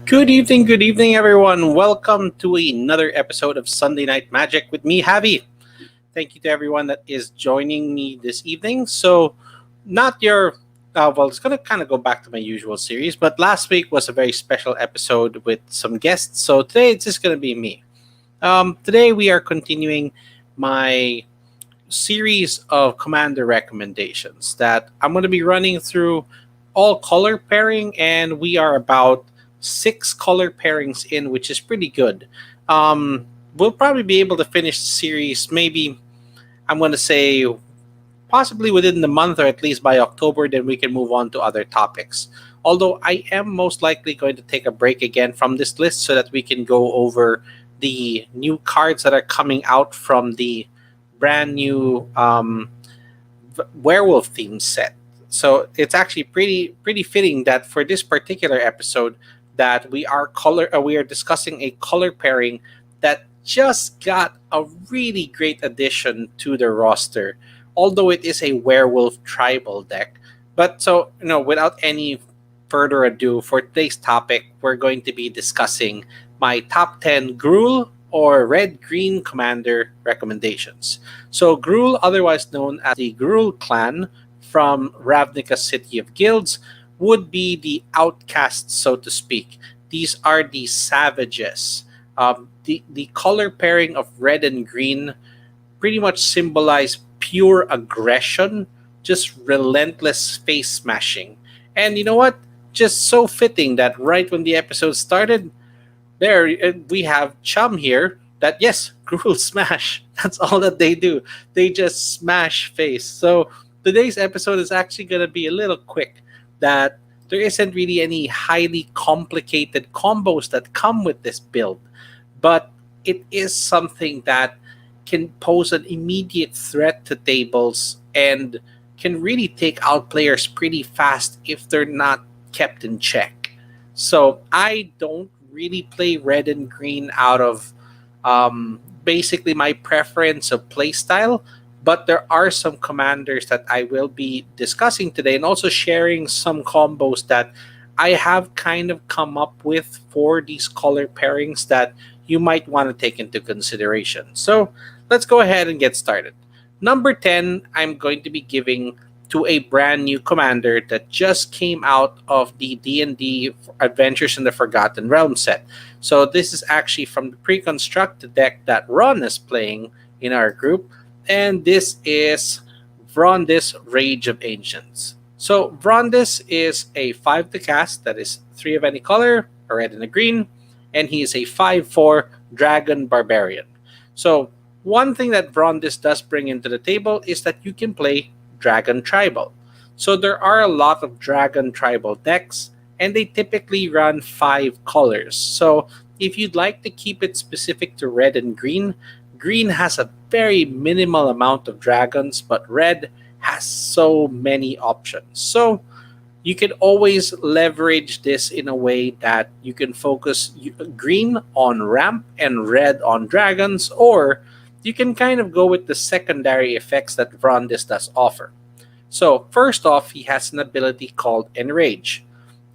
Good evening, everyone. Welcome to another episode of Sunday Night Magic with me, Javi. Thank you to everyone that is joining me this evening. So, not your, it's going to kind of go back to my usual series, but last week was a very special episode with some guests. So, today it's just going to be me. Today we are continuing my series of commander recommendations that I'm going to be running through all color pairing, and we are about 6 color pairings in, which is pretty good. We'll probably be able to finish the series maybe, I'm going to say, possibly within the month or at least by October, then we can move on to other topics. Although I am most likely going to take a break again from this list so that we can go over the new cards that are coming out from the brand new werewolf theme set. So it's actually pretty fitting that for this particular episode that we are discussing a color pairing that just got a really great addition to the roster, although it is a werewolf tribal deck. But so, without any further ado, for today's topic, we're going to be discussing my top 10 Gruul or red-green commander recommendations. So Gruul, otherwise known as the Gruul clan from Ravnica's City of Guilds, would be the outcasts, so to speak. These are the savages. The color pairing of red and green pretty much symbolize pure aggression, just relentless face smashing. And you know what? Just so fitting that right when the episode started, there we have Chum here that, yes, Gruul smash. That's all that they do. They just smash face. So today's episode is actually going to be a little quick, that there isn't really any highly complicated combos that come with this build, but it is something that can pose an immediate threat to tables and can really take out players pretty fast if they're not kept in check. So I don't really play red and green out of basically my preference of playstyle, but there are some commanders that I will be discussing today and also sharing some combos that I have kind of come up with for these color pairings that you might want to take into consideration. So let's go ahead and get started. Number 10, I'm going to be giving to a brand new commander that just came out of the D&D Adventures in the Forgotten Realms set. So this is actually from the pre-constructed deck that Ron is playing in our group, and this is Vrondis, Rage of Ancients. So Vrondis is a 5 to cast, that is 3 of any color, a red and a green, and he is a 5/4 Dragon Barbarian. So one thing that Vrondis does bring into the table is that you can play Dragon Tribal. So there are a lot of Dragon Tribal decks, and they typically run 5 colors. So if you'd like to keep it specific to red and green, green has a very minimal amount of dragons, but red has so many options. So you can always leverage this in a way that you can focus green on ramp and red on dragons, or you can kind of go with the secondary effects that Vrondis does offer. So first off, he has an ability called Enrage.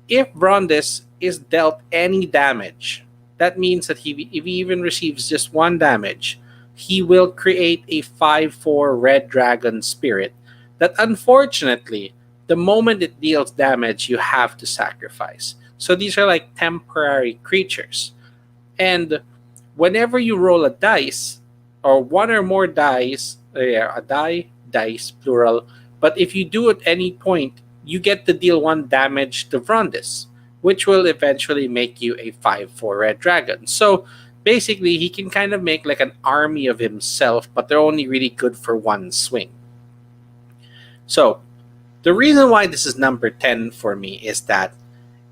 If Brondis is dealt any damage, that means that if he even receives just one damage, he will create a 5/4 red dragon spirit that unfortunately, the moment it deals damage, you have to sacrifice. So these are like temporary creatures. And whenever you roll a dice, or one or more dice, yeah, a dice, plural, but if you do at any point, you get to deal one damage to Vrondis, which will eventually make you a 5/4 red dragon. So basically, he can kind of make like an army of himself, but they're only really good for one swing. So the reason why this is number 10 for me is that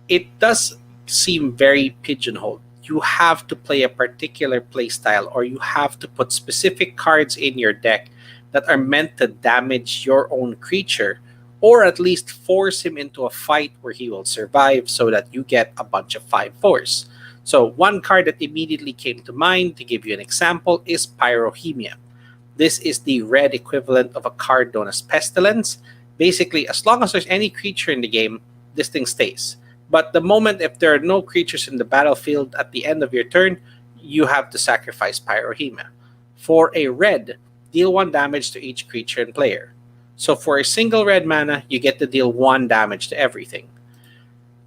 it does seem very pigeonholed. You have to play a particular playstyle, or you have to put specific cards in your deck that are meant to damage your own creature, or at least force him into a fight where he will survive so that you get a bunch of 5/4s. So, one card that immediately came to mind, to give you an example, is Pyrohemia. This is the red equivalent of a card known as Pestilence. Basically, as long as there's any creature in the game, this thing stays. But the moment if there are no creatures in the battlefield at the end of your turn, you have to sacrifice Pyrohemia. For a red, deal 1 damage to each creature and player. So for a single red mana, you get to deal 1 damage to everything.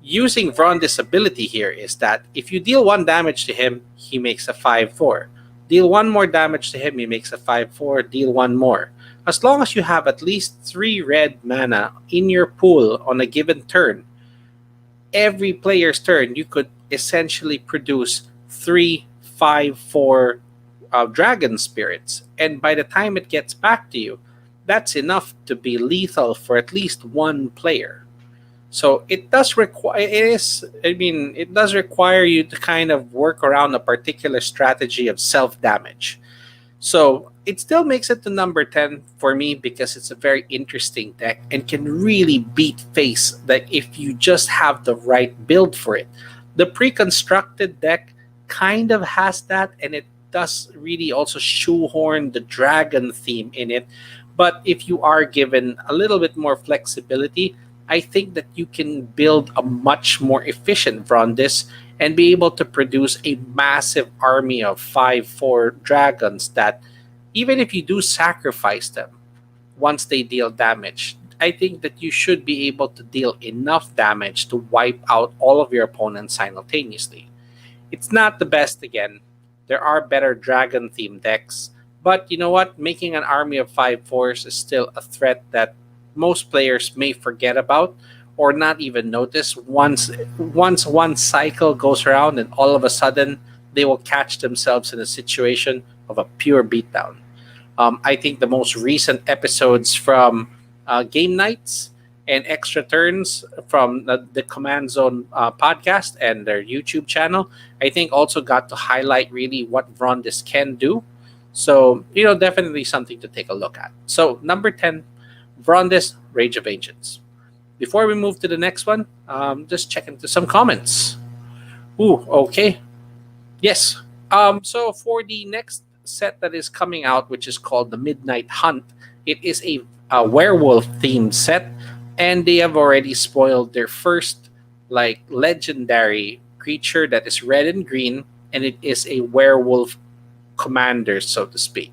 Using Vrondis' ability here is that if you deal 1 damage to him, he makes a 5/4. Deal 1 more damage to him, he makes a 5/4. Deal 1 more. As long as you have at least 3 red mana in your pool on a given turn, every player's turn, you could essentially produce 3 5/4 dragon spirits. And by the time it gets back to you, that's enough to be lethal for at least one player. So it does require it does require you to kind of work around a particular strategy of self-damage. So it still makes it to number 10 for me because it's a very interesting deck and can really beat face that if you just have the right build for it. The pre-constructed deck kind of has that, and it does really also shoehorn the dragon theme in it. But if you are given a little bit more flexibility, I think that you can build a much more efficient Vrondis and be able to produce a massive army of 5/4 dragons that, even if you do sacrifice them once they deal damage, I think that you should be able to deal enough damage to wipe out all of your opponents simultaneously. It's not the best again. There are better dragon themed decks, but you know what? Making an army of 5/4s is still a threat that most players may forget about or not even notice once one cycle goes around, and all of a sudden they will catch themselves in a situation of a pure beatdown. I think the most recent episodes from Game Nights and Extra Turns from the Command Zone podcast and their YouTube channel, I think also got to highlight really what Vrondis can do. So, definitely something to take a look at. So, number 10, Vrondis, Rage of Ancients. Before we move to the next one, just check into some comments. Ooh, okay. Yes. So for the next set that is coming out, which is called the Midnight Hunt, it is a werewolf themed set, and they have already spoiled their first like legendary creature that is red and green, and it is a werewolf commander, so to speak.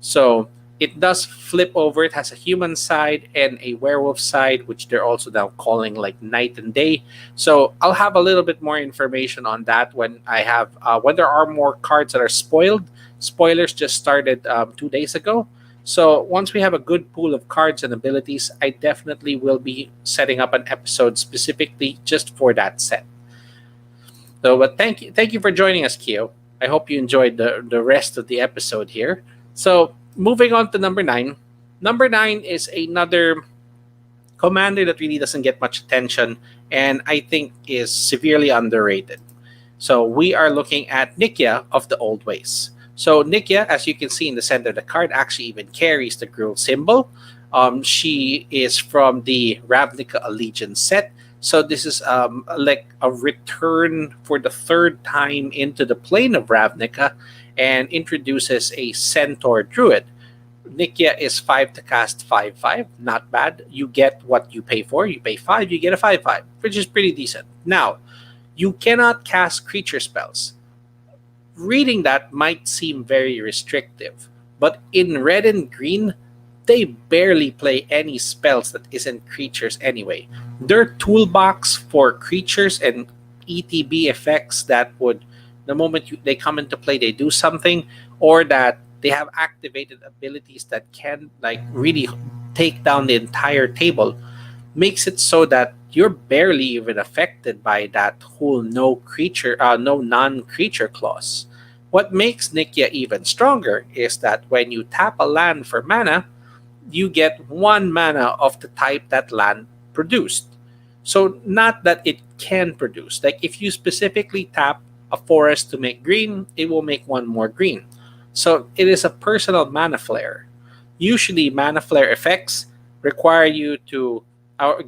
So it does flip over. It has a human side and a werewolf side, which they're also now calling like night and day. So I'll have a little bit more information on that when I have when there are more cards that are spoiled. Spoilers just started 2 days ago. So once we have a good pool of cards and abilities, I definitely will be setting up an episode specifically just for that set. So, but thank you for joining us, Keo. I hope you enjoyed the rest of the episode here. So moving on to number 9. Number 9 is another commander that really doesn't get much attention and I think is severely underrated. So we are looking at Nikia of the Old Ways. So Nikia, as you can see in the center of the card, actually even carries the Gruul symbol. She is from the Ravnica Allegiance set. So this is like a return for the third time into the plane of Ravnica and introduces a Centaur Druid. Nikia is 5 to cast 5/5. Not bad. You get what you pay for. You pay 5, you get a 5/5, which is pretty decent. Now, you cannot cast creature spells. Reading that might seem very restrictive, but in red and green, they barely play any spells that isn't creatures anyway. Their toolbox for creatures and ETB effects that would, the moment they come into play, they do something, or that they have activated abilities that can like really take down the entire table, makes it so that you're barely even affected by that whole no non-creature clause. What makes Nikia even stronger is that when you tap a land for mana, you get 1 mana of the type that land produced. So not that it can produce. Like if you specifically tap a forest to make green, it will make 1 more green. So it is a personal mana flare. Usually mana flare effects require you to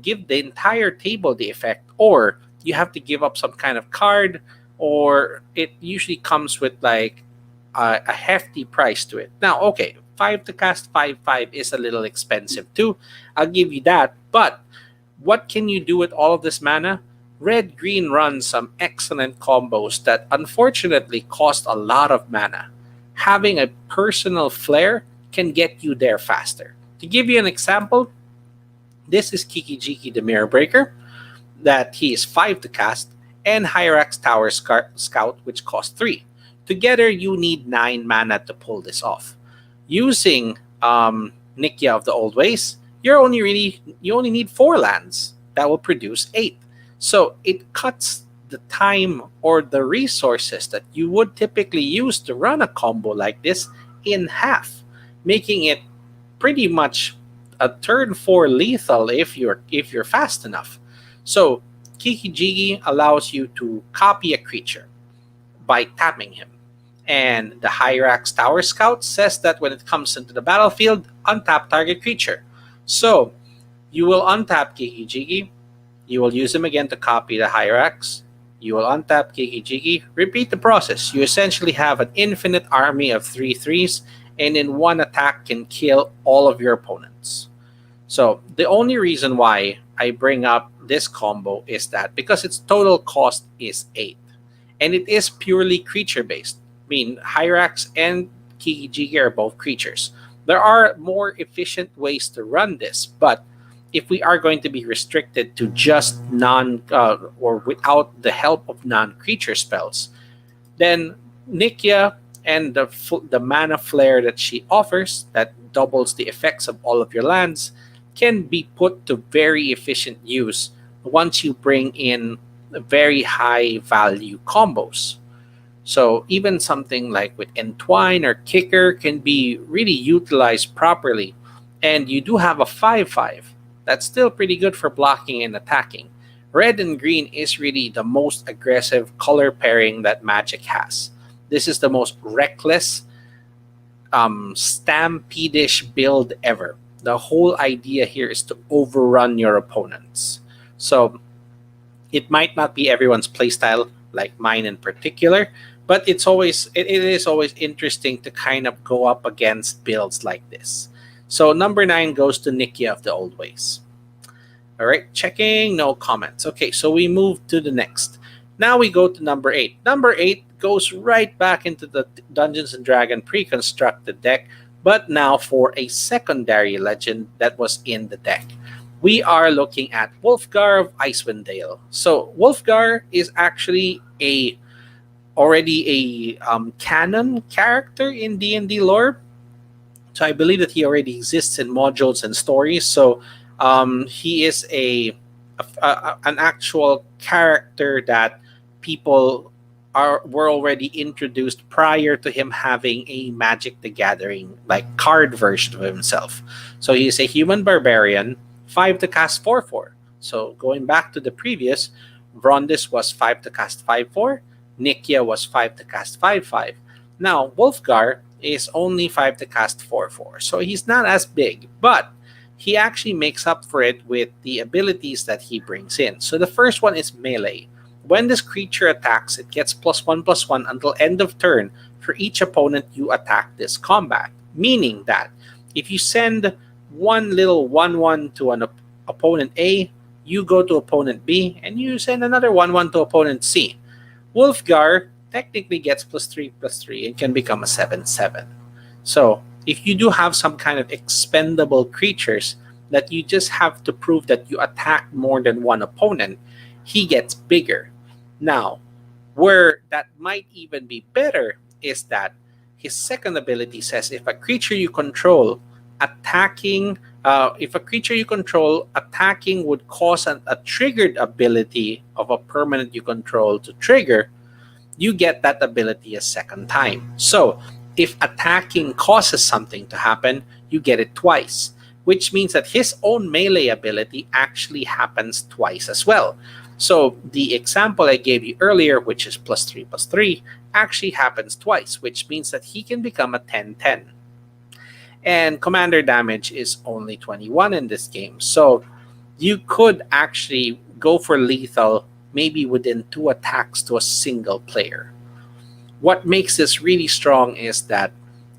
give the entire table the effect, or you have to give up some kind of card, or it usually comes with like a hefty price to it. Now, okay, 5 to cast 5/5 is a little expensive too. I'll give you that. But what can you do with all of this mana? Red Green runs some excellent combos that unfortunately cost a lot of mana. Having a personal flair can get you there faster. To give you an example, this is Kiki the Mirror Breaker, that he is 5 to cast, and Hyrax Tower Scout, which costs 3. Together, you need 9 mana to pull this off. Using Nikia of the Old Ways, you only need 4 lands that will produce 8. So it cuts the time or the resources that you would typically use to run a combo like this in half, making it pretty much a turn 4 lethal if you're fast enough. So Kiki allows you to copy a creature by tapping him. And the Hyrax Tower Scout says that when it comes into the battlefield, untap target creature. So you will untap Kiki, you will use him again to copy the Hyrax, you will untap Kiki, repeat the process. You essentially have an infinite army of 3/3s, and in one attack can kill all of your opponents. So the only reason why I bring up this combo is that because its total cost is 8, and it is purely creature based. I mean, Hyrax and Kiki are both creatures. There are more efficient ways to run this, but if we are going to be restricted to just or without the help of non-creature spells, then Nikia and the mana flare that she offers, that doubles the effects of all of your lands, can be put to very efficient use once you bring in very high value combos. So even something like with Entwine or Kicker can be really utilized properly. And you do have a 5/5. That's still pretty good for blocking and attacking. Red and green is really the most aggressive color pairing that Magic has. This is the most reckless, stampede-ish build ever. The whole idea here is to overrun your opponents. So it might not be everyone's playstyle, like mine in particular, but it is always interesting to kind of go up against builds like this. So number 9 goes to Nikia of the Old Ways. All right, checking, no comments. Okay, so we move to the next. Now we go to number 8. Number 8 goes right back into the Dungeons and Dragons pre-constructed deck, but now for a secondary legend that was in the deck. We are looking at Wolfgard of Icewind Dale. So Wolfgard is actually already a canon character in D&D lore. So I believe that he already exists in modules and stories. So he is an actual character that people were already introduced prior to him having a Magic the Gathering like card version of himself. So he is a human barbarian, 5 to cast 4/4. So going back to the previous, Vrondis was 5 to cast 5/4. Nikia was 5 to cast 5/5. Now Wolfgard is only 5 to cast 4/4. So he's not as big, but he actually makes up for it with the abilities that he brings in. So the first one is melee. When this creature attacks, it gets +1/+1 until end of turn for each opponent you attack this combat. Meaning that If you send one little 1/1 to an opponent A, you go to opponent B, and you send another 1/1 to opponent C. Wolfgard technically gets +3/+3 and can become a 7/7. So if you do have some kind of expendable creatures that you just have to prove that you attack more than one opponent, he gets bigger. Now, where that might even be better is that his second ability says if a creature you control attacking, if a creature you control attacking would cause a triggered ability of a permanent you control to trigger, you get that ability a second time. So if attacking causes something to happen, you get it twice, which means that his own melee ability actually happens twice as well. So the example I gave you earlier, which is +3/+3, actually happens twice, which means that he can become a 10/10. And commander damage is only 21 in this game. So you could actually go for lethal maybe within 2 attacks to a single player. What makes this really strong is that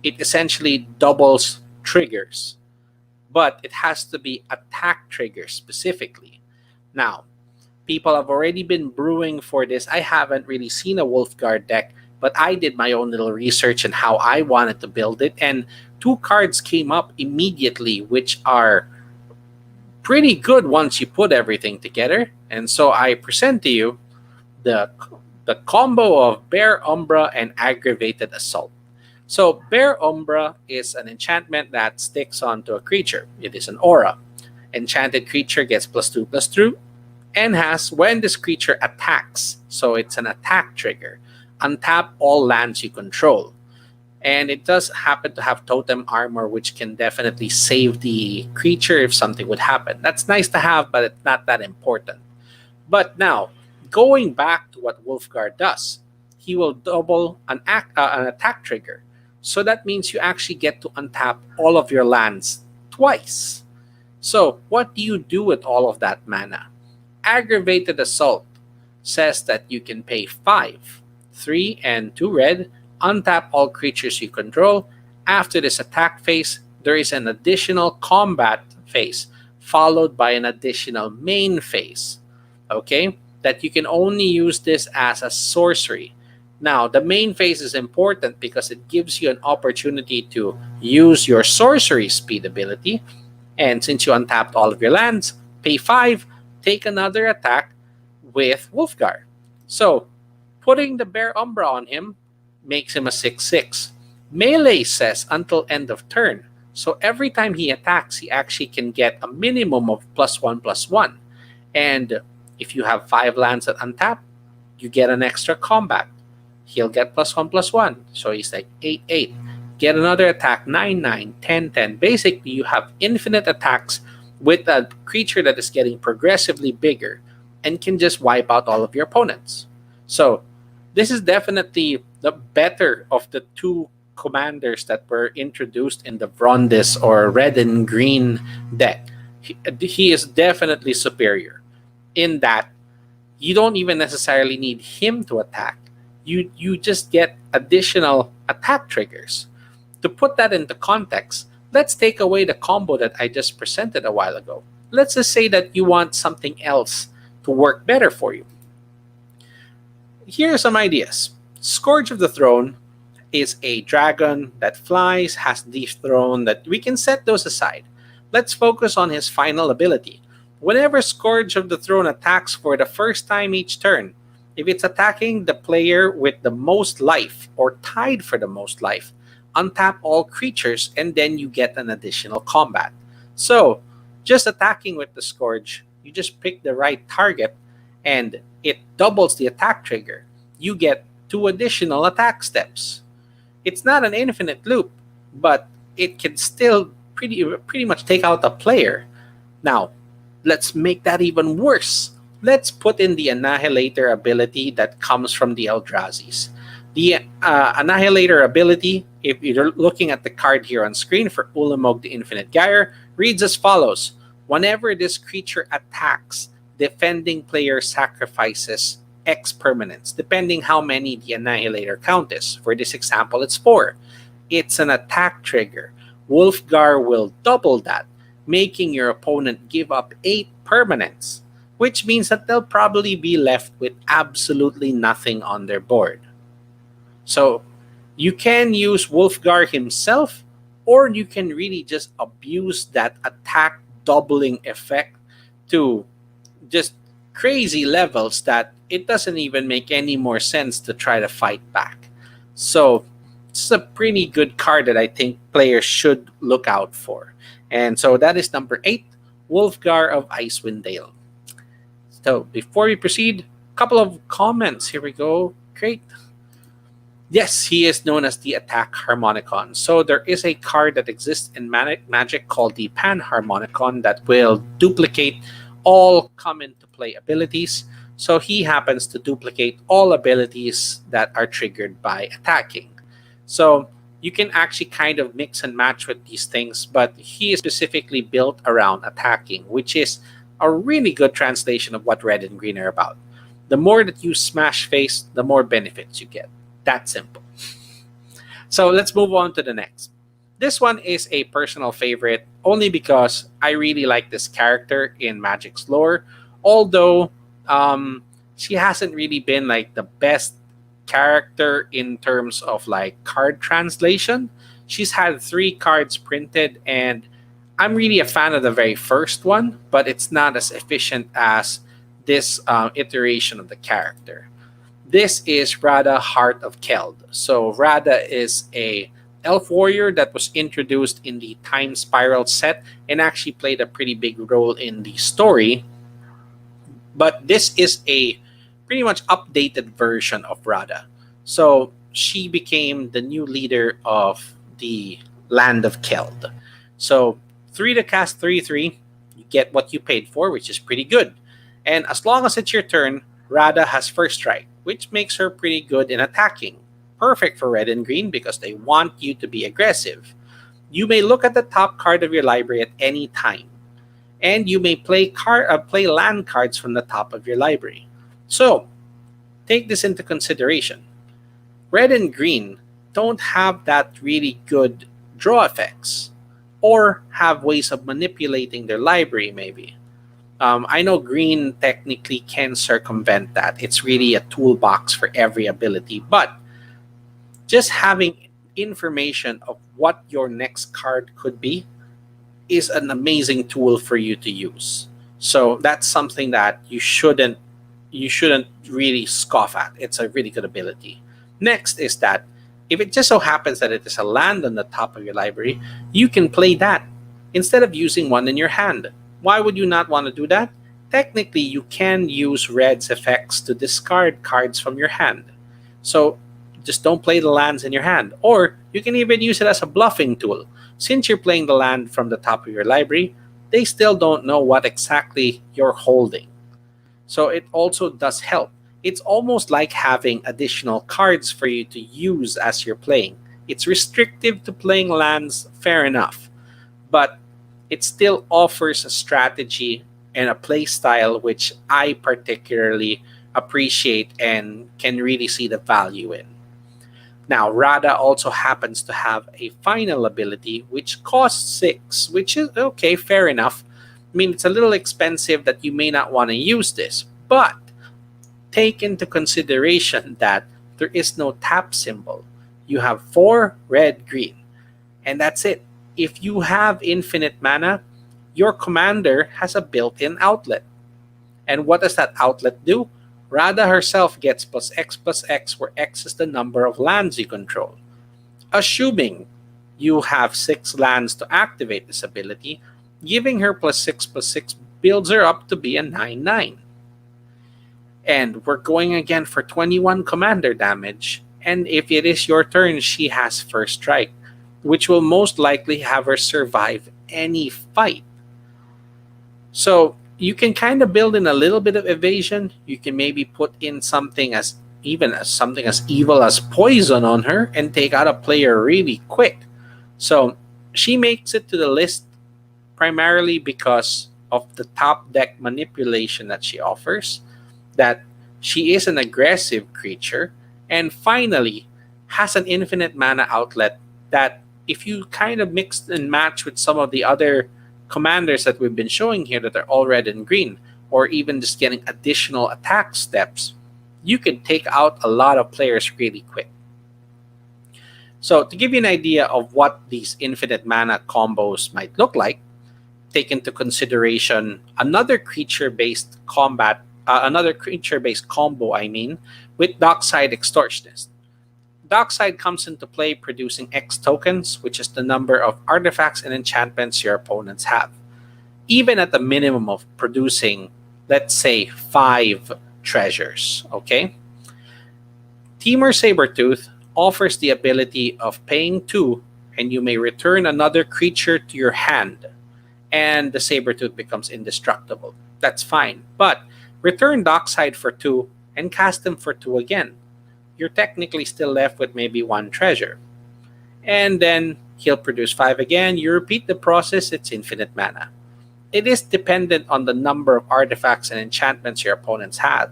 it essentially doubles triggers, but it has to be attack triggers specifically. Now, people have already been brewing for this. I haven't really seen a Wolfgard deck, but I did my own little research on how I wanted to build it, and 2 cards came up immediately, which are pretty good once you put everything together. And so I present to you the combo of Bear Umbra and Aggravated Assault. So Bear Umbra is an enchantment that sticks onto a creature. It is an aura. Enchanted creature gets +2/+2 and has when this creature attacks. So it's an attack trigger. Untap all lands you control. And it does happen to have totem armor, which can definitely save the creature if something would happen. That's nice to have, but it's not that important. But now, going back to what Wolfgard does, he will double an attack trigger. So that means you actually get to untap all of your lands twice. So what do you do with all of that mana? Aggravated Assault says that you can pay 5, 3 and 2 red, untap all creatures you control. After this attack phase, there is an additional combat phase, followed by an additional main phase. Okay? That you can only use this as a sorcery. Now, the main phase is important because it gives you an opportunity to use your sorcery speed ability. And since you untapped all of your lands, pay 5, take another attack with Wolfgard. So, putting the Bear Umbra on him makes him a 6/6. Melee says until end of turn. So every time he attacks, he actually can get a minimum of +1/+1. And if you have 5 lands that untap, you get an extra combat. He'll get +1/+1. So he's like 8/8. Get another attack, 9/9, 10/10. Basically, you have infinite attacks with a creature that is getting progressively bigger and can just wipe out all of your opponents. So this is definitely the better of the 2 commanders that were introduced in the Vrondis or red and green deck. He is definitely superior in that you don't even necessarily need him to attack. You just get additional attack triggers. To put that into context, let's take away the combo that I just presented a while ago. Let's just say that you want something else to work better for you. Here are some ideas. Scourge of the Throne is a dragon that flies, has dethrone, that we can set those aside. Let's focus on his final ability. Whenever Scourge of the Throne attacks for the first time each turn, if it's attacking the player with the most life or tied for the most life, untap all creatures and then you get an additional combat. So, just attacking with the Scourge, you just pick the right target and it doubles the attack trigger. You get 2 additional attack steps. It's not an infinite loop, but it can still pretty much take out a player. Now, let's make that even worse. Let's put in the Annihilator ability that comes from the Eldrazi's. The Annihilator ability, if you're looking at the card here on screen for Ulamog the Infinite Gyre, reads as follows. Whenever this creature attacks, defending player sacrifices X permanents, depending how many the Annihilator count is. For this example, it's 4. It's an attack trigger. Wolfgar will double that, making your opponent give up 8 permanents, which means that they'll probably be left with absolutely nothing on their board. So you can use Wolfgar himself, or you can really just abuse that attack doubling effect to just crazy levels that it doesn't even make any more sense to try to fight back. So it's a pretty good card that I think players should look out for. And so that is number 8, Wolfgar of Icewind Dale. So before we proceed, a couple of comments. Here we go. Great. Yes, he is known as the Attack Harmonicon. So there is a card that exists in Magic called the Pan Harmonicon that will duplicate all come into play abilities. So he happens to duplicate all abilities that are triggered by attacking. So you can actually kind of mix and match with these things, but he is specifically built around attacking, which is a really good translation of what red and green are about. The more that you smash face, the more benefits you get. That simple. So let's move on to the next. This one is a personal favorite only because I really like this character in Magic's lore, although she hasn't really been like the best character in terms of like card translation. She's had 3 cards printed, and I'm really a fan of the very first one, but it's not as efficient as this iteration of the character. This is Rada, Heart of Keld. So Rada is a elf warrior that was introduced in the Time Spiral set and actually played a pretty big role in the story. But this is a pretty much updated version of Rada. So she became the new leader of the Land of Keld. So 3 to cast 3/3, you get what you paid for, which is pretty good. And as long as it's your turn, Rada has first strike, which makes her pretty good in attacking. Perfect for red and green because they want you to be aggressive. You may look at the top card of your library at any time, and you may play land cards from the top of your library. So take this into consideration. Red and green don't have that really good draw effects, or have ways of manipulating their library maybe. I know green technically can circumvent that. It's really a toolbox for every ability, but just having information of what your next card could be is an amazing tool for you to use. So that's something that you shouldn't really scoff at. It's a really good ability. Next is that if it just so happens that it is a land on the top of your library, you can play that instead of using one in your hand. Why would you not want to do that? Technically, you can use red's effects to discard cards from your hand. So just don't play the lands in your hand. Or you can even use it as a bluffing tool. Since you're playing the land from the top of your library, they still don't know what exactly you're holding. So it also does help. It's almost like having additional cards for you to use as you're playing. It's restrictive to playing lands, fair enough. But it still offers a strategy and a play style which I particularly appreciate and can really see the value in. Now, Rada also happens to have a final ability which costs 6, which is okay, fair enough. I mean, it's a little expensive that you may not want to use this, but take into consideration that there is no tap symbol. You have 4 red, green, and that's it. If you have infinite mana, your commander has a built-in outlet. And what does that outlet do? Rada herself gets +X, where X is the number of lands you control. Assuming you have 6 lands to activate this ability, giving her +6 builds her up to be a 9/9. And we're going again for 21 commander damage. And if it is your turn, she has first strike, which will most likely have her survive any fight. So you can kind of build in a little bit of evasion. You can maybe put in something as evil as poison on her and take out a player really quick. So she makes it to the list primarily because of the top deck manipulation that she offers, that she is an aggressive creature, and finally has an infinite mana outlet that if you kind of mix and match with some of the other commanders that we've been showing here that are all red and green, or even just getting additional attack steps, you can take out a lot of players really quick. So to give you an idea of what these infinite mana combos might look like, take into consideration another creature-based combo, with Dockside Extortionist. Dockside comes into play producing X tokens, which is the number of artifacts and enchantments your opponents have. Even at the minimum of producing, let's say, 5 treasures, okay? Temur Sabertooth offers the ability of paying 2, and you may return another creature to your hand, and the Sabertooth becomes indestructible. That's fine, but return Dockside for 2 and cast them for 2 again. You're technically still left with maybe 1 treasure. And then he'll produce 5 again. You repeat the process, it's infinite mana. It is dependent on the number of artifacts and enchantments your opponents have.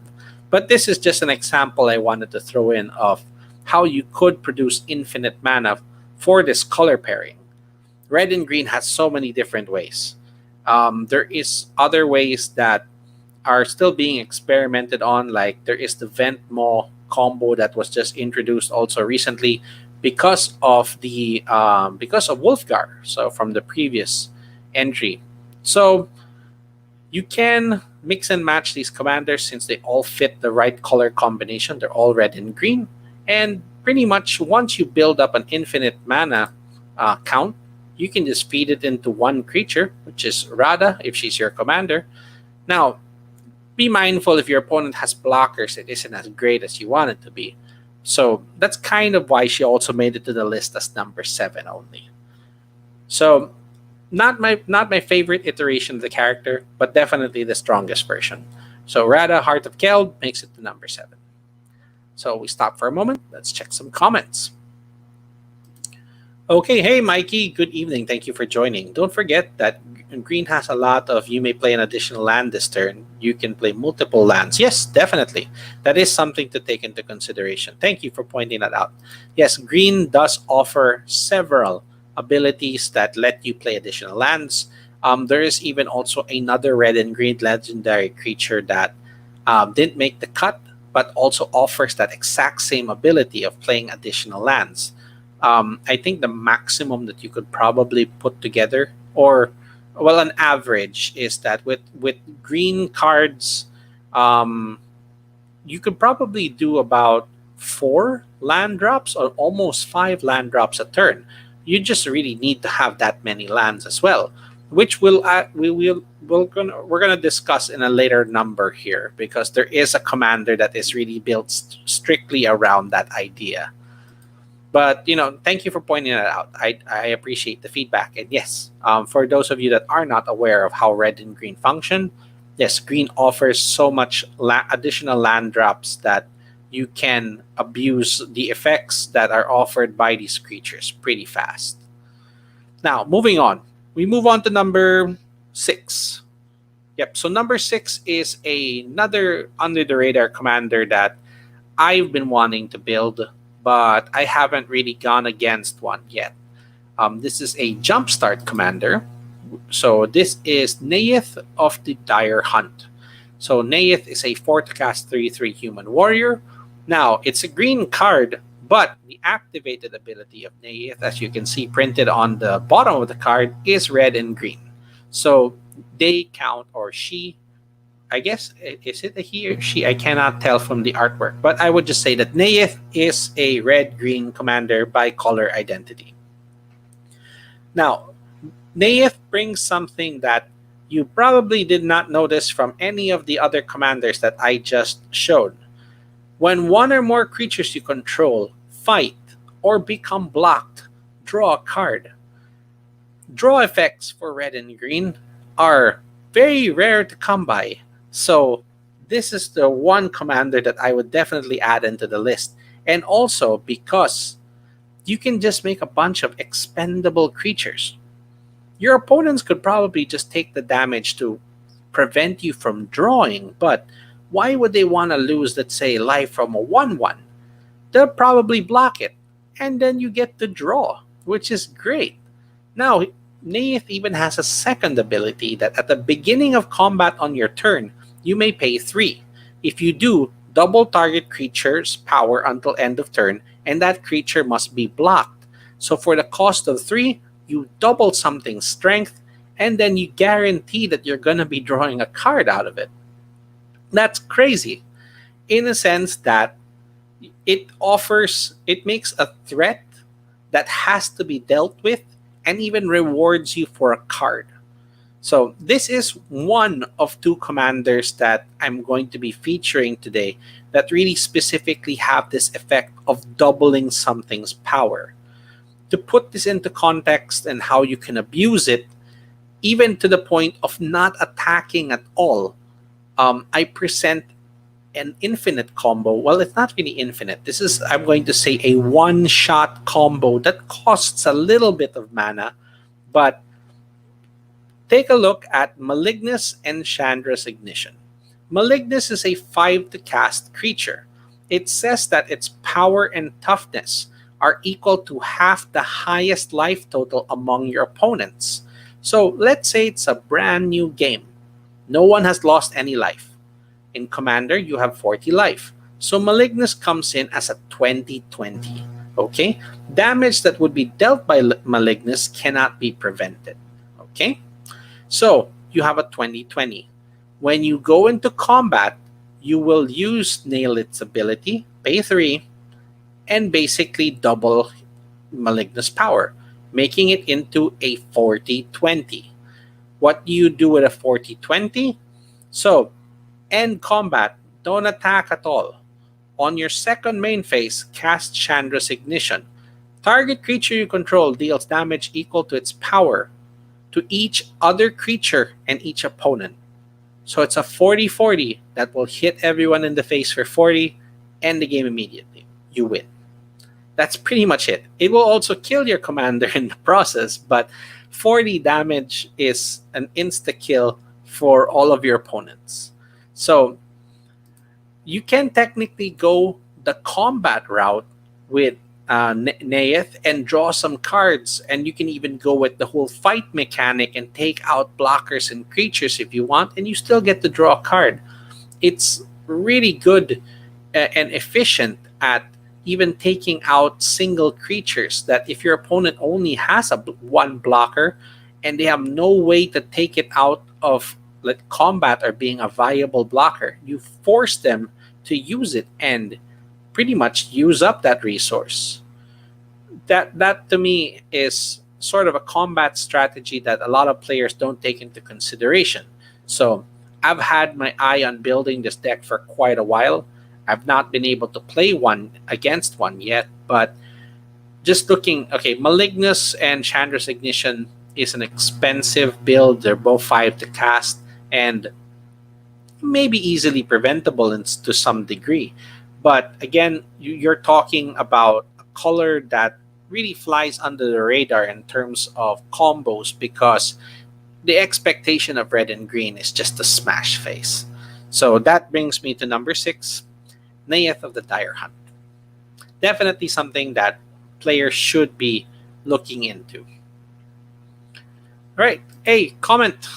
But this is just an example I wanted to throw in of how you could produce infinite mana for this color pairing. Red and green has so many different ways. There is other ways that are still being experimented on, like there is the Vent Maw combo that was just introduced also recently because of Wolfgard, so from the previous entry. So you can mix and match these commanders since they all fit the right color combination. They're all red and green, and pretty much once you build up an infinite mana count, you can just feed it into 1 creature, which is Rada if she's your commander. Now, be mindful if your opponent has blockers, it isn't as great as you want it to be. So that's kind of why she also made it to the list as number 7 only. So not my favorite iteration of the character, but definitely the strongest version. So Rada, Heart of Keld, makes it to number 7. So we stop for a moment. Let's check some comments. Okay, hey Mikey, good evening. Thank you for joining. Don't forget that green has a lot of, you may play an additional land this turn. You can play multiple lands. Yes, definitely. That is something to take into consideration. Thank you for pointing that out. Yes, green does offer several abilities that let you play additional lands. There is even also another red and green legendary creature that didn't make the cut, but also offers that exact same ability of playing additional lands. I think the maximum that you could probably put together, or well, an average, is that with green cards, you could probably do about 4 land drops or almost 5 land drops a turn. You just really need to have that many lands as well, which we're gonna discuss in a later number here, because there is a commander that is really built strictly around that idea. But thank you for pointing that out. I appreciate the feedback. And yes, for those of you that are not aware of how red and green function, yes, green offers so much additional land drops that you can abuse the effects that are offered by these creatures pretty fast. Now, moving on. We move on to number 6. Yep, so number 6 is another under the radar commander that I've been wanting to build, but I haven't really gone against one yet. This is a jumpstart commander. So this is Nath of the Dire Hunt. So Nath is a 4-cast 3/3 human warrior. Now, it's a green card, but the activated ability of Nath, as you can see printed on the bottom of the card, is red and green. So they count, or she, I guess, is it a he or she? I cannot tell from the artwork, but I would just say that Nath is a red-green commander by color identity. Now, Nath brings something that you probably did not notice from any of the other commanders that I just showed. When 1 or more creatures you control fight or become blocked, draw a card. Draw effects for red and green are very rare to come by. So this is the one commander that I would definitely add into the list. And also because you can just make a bunch of expendable creatures. Your opponents could probably just take the damage to prevent you from drawing, but why would they want to lose, let's say, life from a 1/1? They'll probably block it, and then you get to draw. which is great. Now, Nath even has a second ability that at the beginning of combat on your turn, you may pay 3. If you do, double target creature's power until end of turn, and that creature must be blocked. So for the cost of 3, you double something's strength, and then you guarantee that you're going to be drawing a card out of it. That's crazy, in a sense that it makes a threat that has to be dealt with and even rewards you for a card. So this is one of 2 commanders that I'm going to be featuring today that really specifically have this effect of doubling something's power. To put this into context and how you can abuse it, even to the point of not attacking at all, I present an infinite combo. Well, it's not really infinite. This is, I'm going to say, a one-shot combo that costs a little bit of mana, but take a look at Malignus and Chandra's Ignition. Malignus is a 5 to cast creature. It says that its power and toughness are equal to half the highest life total among your opponents. So let's say it's a brand new game. No one has lost any life. In Commander, you have 40 life. So Malignus comes in as a 20-20. Okay? Damage that would be dealt by Malignus cannot be prevented. Okay? So you have a 20-20. When you go into combat, you will use Nailit's ability, pay 3, and basically double Malignus power, making it into a 40-20. What do you do with a 40-20? So, end combat, don't attack at all. On your second main phase, cast Chandra's Ignition. Target creature you control deals damage equal to its power to each other creature and each opponent. So it's a 40-40 that will hit everyone in the face for 40, end the game immediately. You win. That's pretty much it. It will also kill your commander in the process, but 40 damage is an insta-kill for all of your opponents. So you can technically go the combat route with Nath and draw some cards, and you can even go with the whole fight mechanic and take out blockers and creatures if you want, and you still get to draw a card. It's really good and efficient at even taking out single creatures that if your opponent only has one blocker and they have no way to take it out of combat or being a viable blocker, you force them to use it and pretty much use up that resource. That to me is sort of a combat strategy that a lot of players don't take into consideration. So I've had my eye on building this deck for quite a while. I've not been able to play one against one yet, but just looking, okay, Malignus and Chandra's Ignition is an expensive build. They're both 5 to cast and maybe easily preventable to some degree. But again, you're talking about a color that really flies under the radar in terms of combos because the expectation of red and green is just a smash face. So that brings me to number 6, Nath of the Dire Hunt. Definitely something that players should be looking into. All right. Hey, comment.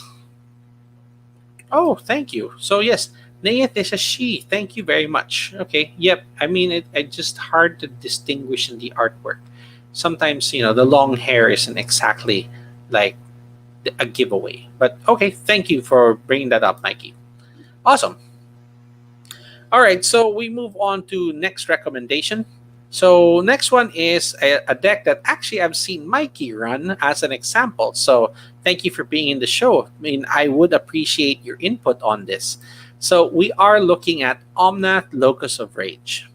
Oh, thank you. So yes, Nath is a she. Thank you very much. Okay. Yep. I mean, it's just hard to distinguish in the artwork. Sometimes, the long hair isn't exactly like a giveaway. But okay, thank you for bringing that up, Mikey. Awesome. All right, so we move on to next recommendation. So next one is a deck that actually I've seen Mikey run as an example. So thank you for being in the show. I mean, I would appreciate your input on this. So we are looking at Omnath, Locus of Rage.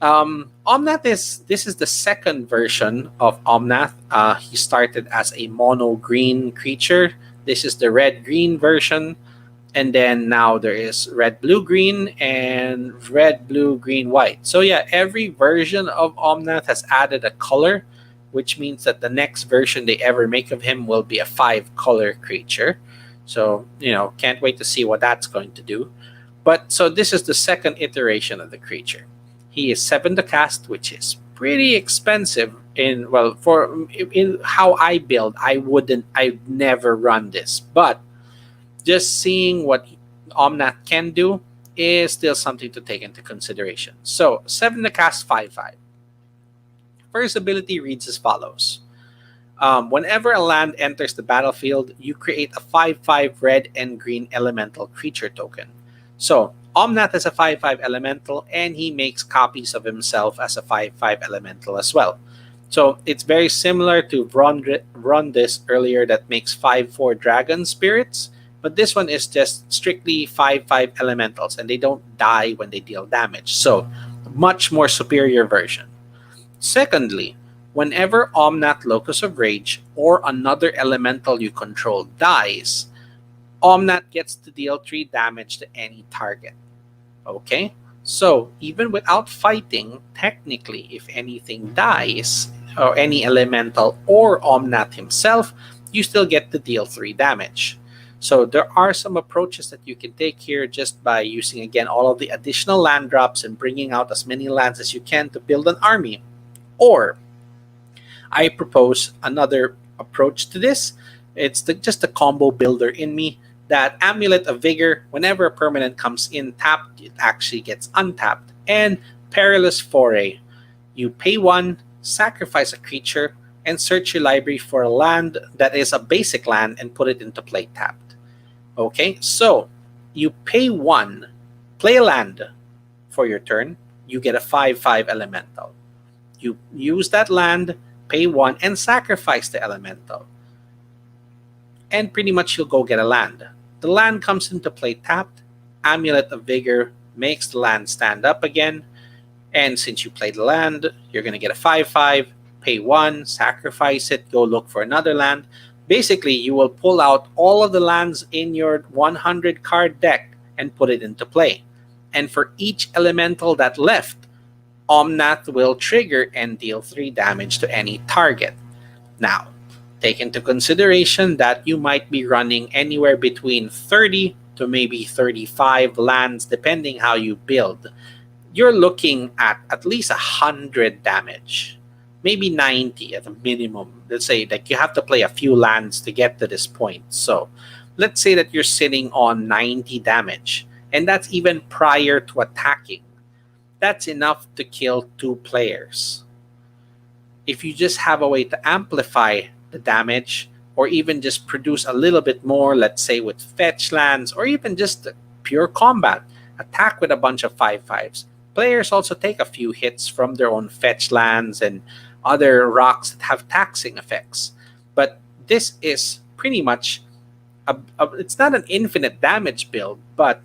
Omnath this is the second version of Omnath. He started as a mono green creature. This is the red green version. And then now there is red, blue, green, and red, blue, green, white. So yeah, every version of Omnath has added a color, which means that the next version they ever make of him will be a 5-color creature. So, can't wait to see what that's going to do. But so this is the second iteration of the creature. He is 7 to cast, which is pretty expensive. In well, for in how I build, I'd never run this, but just seeing what Omnath can do is still something to take into consideration. So 7 to cast 5/5. First ability reads as follows. Whenever a land enters the battlefield, you create a 5/5 red and green elemental creature token. So Omnath is a 5/5 elemental, and he makes copies of himself as a 5/5 elemental as well. So it's very similar to Rondis earlier that makes 5/4 dragon spirits, but this one is just strictly 5/5 elementals, and they don't die when they deal damage. So much more superior version. Secondly, whenever Omnath Locus of Rage or another elemental you control dies, Omnath gets to deal 3 damage to any target. Okay? So, even without fighting, technically, if anything dies, or any elemental or Omnath himself, you still get to deal 3 damage. So, there are some approaches that you can take here just by using, again, all of the additional land drops and bringing out as many lands as you can to build an army. Or, I propose another approach to this. It's just the combo builder in me. That Amulet of Vigor, whenever a permanent comes in tapped, it actually gets untapped. And Perilous Foray. You pay 1, sacrifice a creature, and search your library for a land that is a basic land and put it into play tapped. Okay, so you pay 1, play a land for your turn, you get a 5/5 elemental. You use that land, pay 1, and sacrifice the elemental. And pretty much you'll go get a land. The land comes into play tapped. Amulet of Vigor makes the land stand up again. And since you played the land, you're going to get a 5/5, pay 1, sacrifice it, go look for another land. Basically, you will pull out all of the lands in your 100 card deck and put it into play. And for each elemental that left, Omnath will trigger and deal 3 damage to any target. Now, take into consideration that you might be running anywhere between 30 to maybe 35 lands, depending how you build. You're looking at least 100 damage, maybe 90 at a minimum. Let's say that you have to play a few lands to get to this point. So let's say that you're sitting on 90 damage, and that's even prior to attacking. That's enough to kill 2 players. If you just have a way to amplify the damage, or even just produce a little bit more, let's say with fetch lands, or even just pure combat, attack with a bunch of 5/5s. Players also take a few hits from their own fetch lands and other rocks that have taxing effects. But this is pretty much, it's not an infinite damage build, but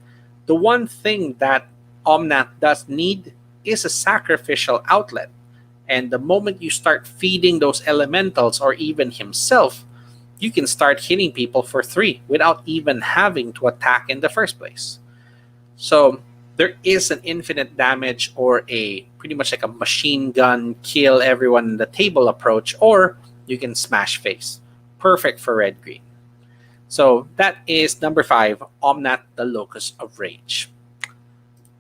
the one thing that Omnath does need is a sacrificial outlet. And the moment you start feeding those elementals or even himself, you can start hitting people for 3 without even having to attack in the first place. So there is an infinite damage, or a pretty much like a machine gun, kill everyone in the table approach, or you can smash face. Perfect for red-green. So that is number 5, Omnath, the Locus of Rage.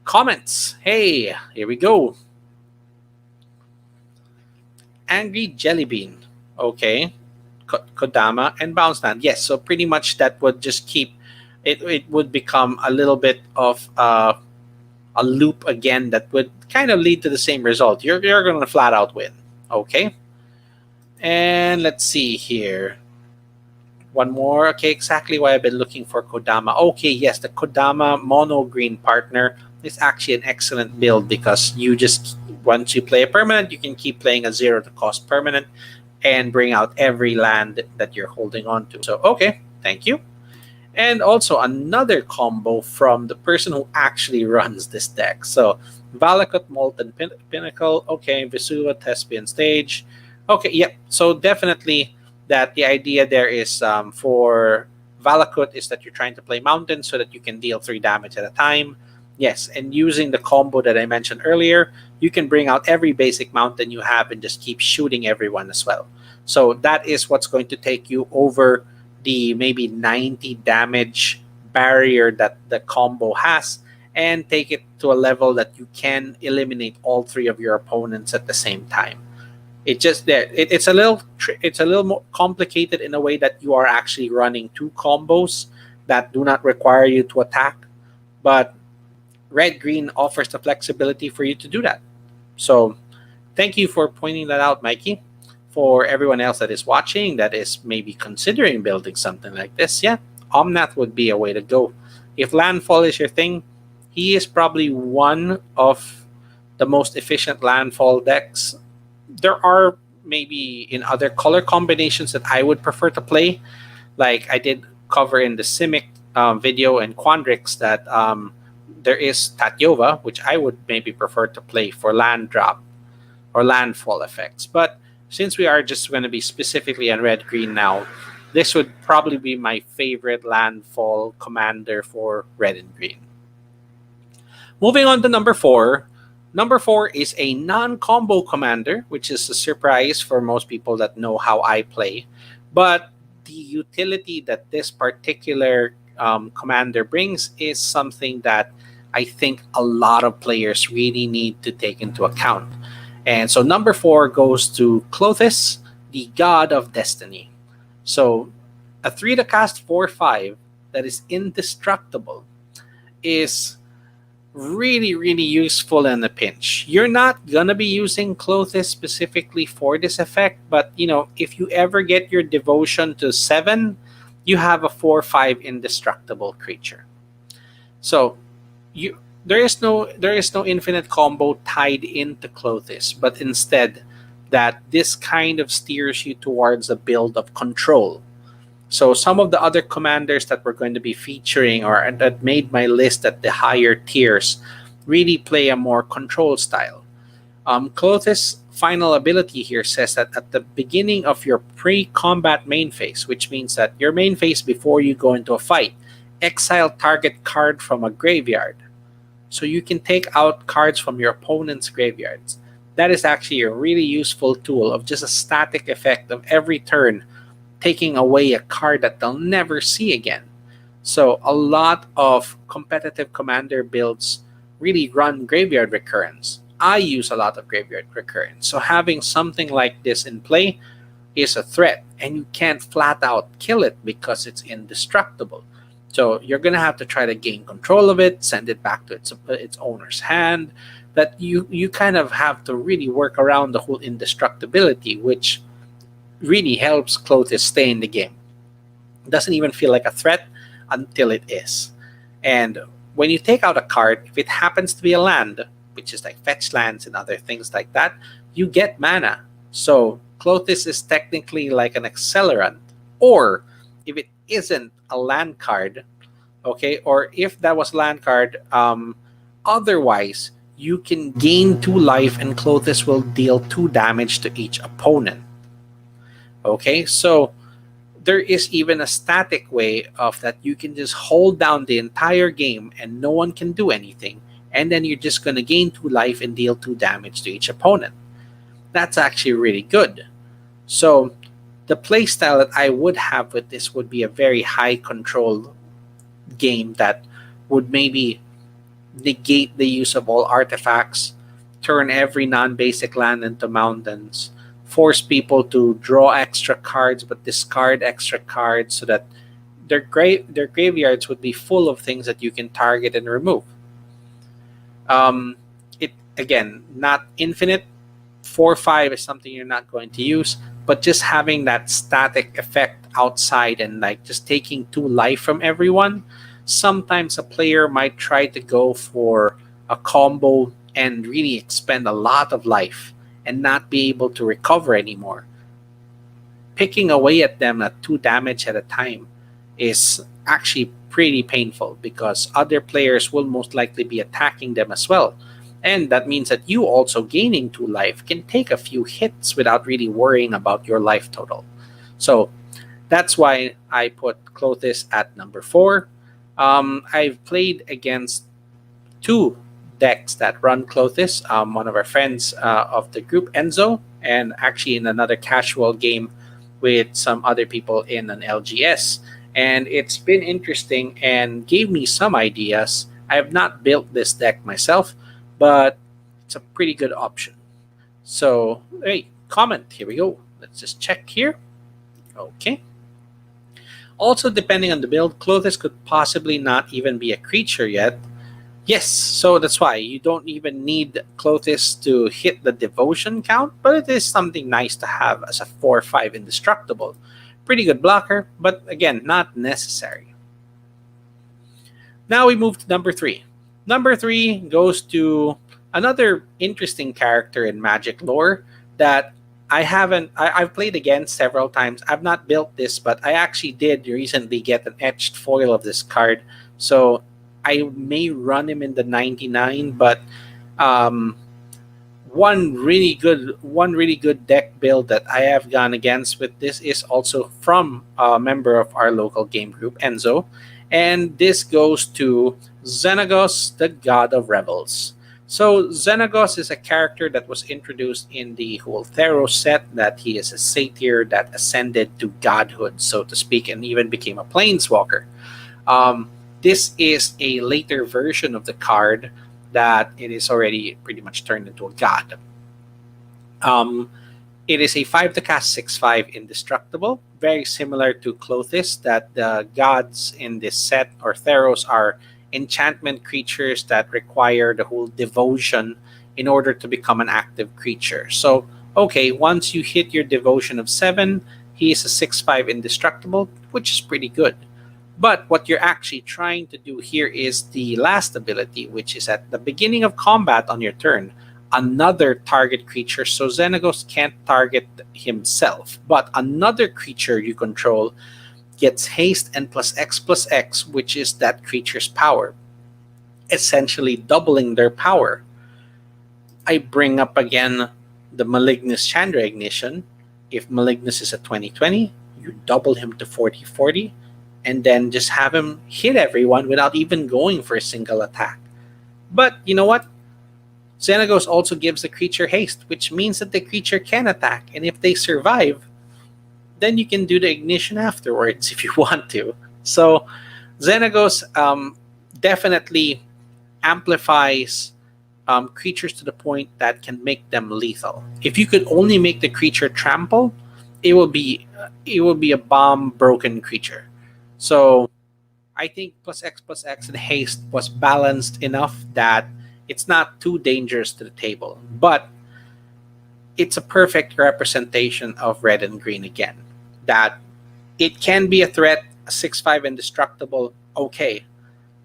Comments. Hey, here we go. Angry Jellybean. Okay. Kodama and Bounce Land. Yes, so pretty much that would just keep it. It would become a little bit of a loop again that would kind of lead to the same result. You're going to flat out win. Okay. And let's see here. One more. Okay, exactly why I've been looking for Kodama. Okay, yes, the Kodama mono green partner is actually an excellent build, because you just, once you play a permanent, you can keep playing a 0 to cost permanent and bring out every land that you're holding on to. So, okay, thank you. And also another combo from the person who actually runs this deck. So, Valakut Molten Pinnacle, okay, Vesuva Thespian Stage. Okay, yep, so definitely that the idea there is for Valakut is that you're trying to play Mountain so that you can deal 3 damage at a time. Yes, and using the combo that I mentioned earlier, you can bring out every basic mountain you have and just keep shooting everyone as well. So that is what's going to take you over the maybe 90 damage barrier that the combo has. and take it to a level that you can eliminate all three of your opponents at the same time. It's a little it's a little more complicated in a way that you are actually running two combos that do not require you to attack, but red green offers the flexibility for you to do that. So thank you for pointing that out, Mikey. For everyone else that is watching, that is maybe considering building something like this, yeah, Omnath would be a way to go. If landfall is your thing, he is probably one of the most efficient landfall decks. There are maybe in other color combinations that I would prefer to play, like I did cover in the Simic video and Quandrix that there is Tatyova, which I would maybe prefer to play for land drop or landfall effects. But since we are just going to be specifically on red green now, this would probably be my favorite landfall commander for red and green. Moving on to number 4. Number 4 is a non-combo commander, which is a surprise for most people that know how I play. But the utility that this particular commander brings is something that I think a lot of players really need to take into account. And so number 4 goes to Clothis, the God of Destiny. So a 3 to cast 4/5 that is indestructible is really, really useful in a pinch. You're not gonna be using Clothis specifically for this effect, but if you ever get your devotion to 7, you have a 4/5 indestructible creature. So there is no infinite combo tied into Clothis, but instead that this kind of steers you towards a build of control. So some of the other commanders that we're going to be featuring or that made my list at the higher tiers really play a more control style. Clothis' final ability here says that at the beginning of your pre-combat main phase, which means that your main phase before you go into a fight, exile target card from a graveyard. So you can take out cards from your opponent's graveyards. That is actually a really useful tool of just a static effect of every turn taking away a card that they'll never see again. So a lot of competitive commander builds really run graveyard recurrence. I use a lot of graveyard recurrence. So having something like this in play is a threat, and you can't flat out kill it because it's indestructible. So you're going to have to try to gain control of it, send it back to its owner's hand. That you kind of have to really work around the whole indestructibility, which really helps Clothis stay in the game. It doesn't even feel like a threat until it is. And when you take out a card, if it happens to be a land, which is like fetch lands and other things like that, you get mana. So Clothis is technically like an accelerant. Or if it isn't a land card, okay, or if that was land card, otherwise you can gain 2 life and Clothis will deal 2 damage to each opponent. Okay, so there is even a static way of that you can just hold down the entire game and no one can do anything, and then you're just going to gain 2 life and deal 2 damage to each opponent. That's actually really good. So the playstyle that I would have with this would be a very high control game that would maybe negate the use of all artifacts, turn every non-basic land into mountains, force people to draw extra cards but discard extra cards so that their graveyards would be full of things that you can target and remove. It again, not infinite. 4/5 is something you're not going to use, but just having that static effect outside and like just taking 2 life from everyone. Sometimes a player might try to go for a combo and really expend a lot of life and not be able to recover anymore. Picking away at them at 2 damage at a time is actually pretty painful because other players will most likely be attacking them as well. And that means that you also gaining 2 life can take a few hits without really worrying about your life total. So that's why I put Clothis at number 4. I've played against 2 decks that run Clothis. One of our friends of the group, Enzo, and actually in another casual game with some other people in an LGS. And it's been interesting and gave me some ideas I have not built this deck myself, but it's a pretty good option. So, hey, comment. Here we go. Let's just check here. Okay. Also, depending on the build, Clothes could possibly not even be a creature yet. Yes, so that's why you don't even need Clothes to hit the devotion count, but it is something nice to have as a 4/5 indestructible. Pretty good blocker, but again, not necessary. Now we move to number 3. Number 3 goes to another interesting character in Magic lore that I've played against several times. I've not built this, but I actually did recently get an etched foil of this card. So I may run him in the 99, but um, one really good deck build that I have gone against with this is also from a member of our local game group, Enzo, and this goes to Xenagos, the God of Rebels. So Xenagos is a character that was introduced in the whole Theros set, that he is a satyr that ascended to godhood, so to speak, and even became a planeswalker. Um, this is a later version of the card that it is already pretty much turned into a god. Um, it is a 5 to cast 6/5 indestructible, very similar to Clothis, that the gods in this set or Theros are enchantment creatures that require the whole devotion in order to become an active creature. So, okay, once you hit your devotion of 7, he is a 6/5 indestructible, which is pretty good. But what you're actually trying to do here is the last ability, which is at the beginning of combat on your turn, another target creature. So Xenagos can't target himself, but another creature you control gets haste and plus X, which is that creature's power, essentially doubling their power. I bring up again the Malignus Chandra Ignition. If Malignus is a 20/20, you double him to 40/40, and then just have him hit everyone without even going for a single attack. But you know what? Xenagos also gives the creature haste, which means that the creature can attack, and if they survive, then you can do the ignition afterwards if you want to. So Xenagos definitely amplifies creatures to the point that can make them lethal. If you could only make the creature trample, it will be a bomb broken creature. So I think plus X and haste was balanced enough that it's not too dangerous to the table. But it's a perfect representation of red and green again. That it can be a threat, a 6/5 indestructible, okay.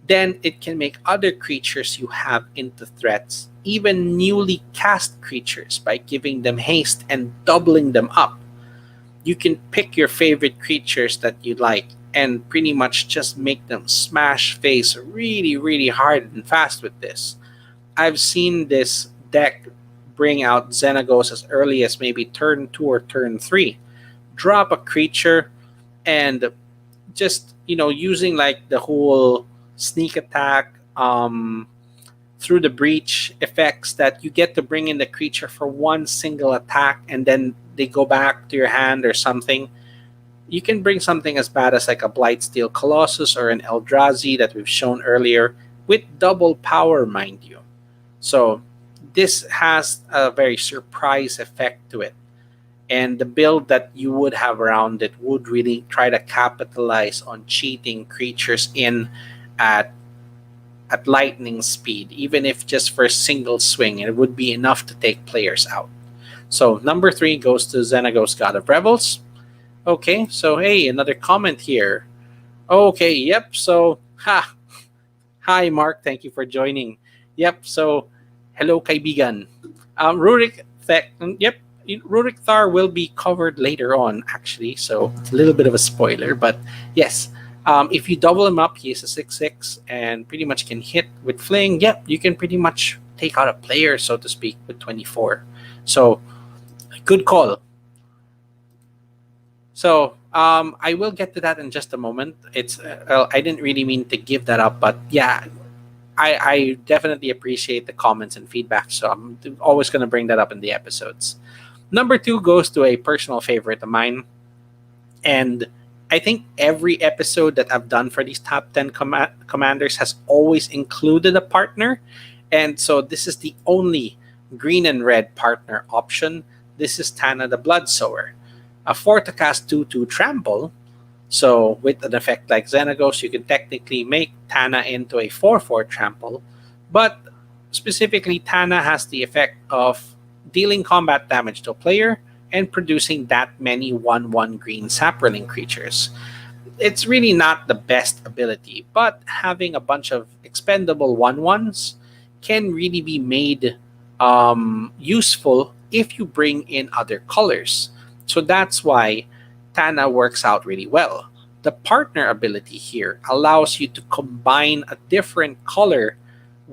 Then it can make other creatures you have into threats, even newly cast creatures, by giving them haste and doubling them up. You can pick your favorite creatures that you like and pretty much just make them smash face really, really hard and fast with this. I've seen this deck bring out Xenagos as early as maybe turn 2 or turn 3. Drop a creature and just, using like the whole sneak attack through the breach effects, that you get to bring in the creature for one single attack and then they go back to your hand or something. You can bring something as bad as like a Blightsteel Colossus or an Eldrazi that we've shown earlier with double power, mind you. So this has a very surprise effect to it. And the build that you would have around it would really try to capitalize on cheating creatures in at lightning speed, even if just for a single swing, and it would be enough to take players out. So number 3 goes to Xenagos, God of Rebels. Okay, so hey, another comment here. Okay, yep, so hi Mark, thank you for joining. Yep, so hello kaibigan. Yep, Rurik Thar will be covered later on, actually, so it's a little bit of a spoiler, but yes, if you double him up, he is a 6/6 and pretty much can hit with Fling. Yep, you can pretty much take out a player, so to speak, with 24. So, good call. So, I will get to that in just a moment. I didn't really mean to give that up, but yeah, I definitely appreciate the comments and feedback, so I'm always going to bring that up in the episodes. Number 2 goes to a personal favorite of mine, and I think every episode that I've done for these top 10 commanders has always included a partner. And so this is the only green and red partner option. This is Tana the Blood Sower. A 4 to cast 2 trample. So with an effect like Xenagos, you can technically make Tana into a 4/4 trample. But specifically, Tana has the effect of dealing combat damage to a player and producing that many 1/1 green sapperling creatures. It's really not the best ability, but having a bunch of expendable 1/1s can really be made useful if you bring in other colors. So that's why Tana works out really well. The partner ability here allows you to combine a different color